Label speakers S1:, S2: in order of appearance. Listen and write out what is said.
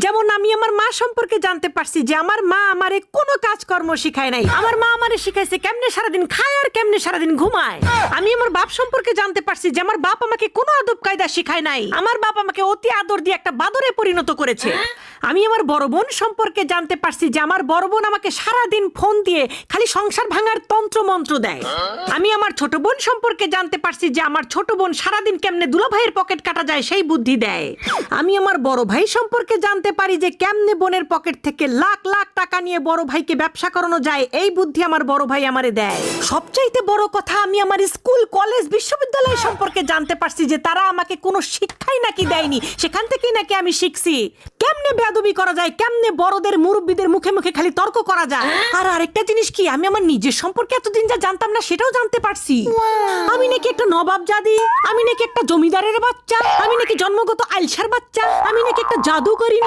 S1: যেমন আমি আমার মা সম্পর্কে জানতে পারছি যে আমার মা আমারে কোনো কাজকর্ম শিখায় নাই। আমার মা আমারে শিখাইছে কেমনে সারাদিন খায় আর কেমনে সারাদিন ঘুমায়। আমি আমার বাপ সম্পর্কে জানতে পারছি যে আমার বাপ আমাকে কোনো আদব কায়দা শিখায় নাই। আমার বাপ আমাকে অতি আদর দিয়ে একটা বাদরে পরিণত করেছে। আমি আমার বড় বোন সম্পর্কে জানতে পারছি যে আমার বড় বোন আমাকে সারাদিন ফোন দিয়ে খালি সংসার ভাঙার তন্ত্র মন্ত্র দেয়। আমি আমার ছোট বোন সম্পর্কে জানতে পারছি যে আমার ছোট বোন সারাদিন কেমনে দুলাভাইয়ের পকেট কাটা যায় সেই বুদ্ধি দেয়। আমি আমার বড় ভাই সম্পর্কে জানতে পারি যে কেমনে বোনের পকেট থেকে লাখ লাখ টাকা নিয়ে বড় ভাইকে ব্যবসা করানো যায় এই বুদ্ধি আমার বড় ভাই আমারে দেয়। সবচাইতে বড় কথা, আমি আমার স্কুল কলেজ বিশ্ববিদ্যালয় সম্পর্কে জানতে পারছি যে তারা আমাকে কোনো শিক্ষাই নাকি দেয়নি, সেখান থেকেই নাকি আমি শিখছি কেমনে বেয়াদবি করা যায়, কেমনে বড়দের মুরব্বীদের মুখে মুখে খালি তর্ক করা যায়। আর আরেকটা জিনিস কি, আমি আমার নিজের সম্পর্কে এতদিন যা জানতাম না সেটাও জানতে পারছি। আমি নাকি একটা নবাব জাদি, আমি নাকি একটা জমিদারের বাচ্চা, আমি নাকি জন্মগত আইলসার বাচ্চা, আমি নাকি একটা জাদুকরি।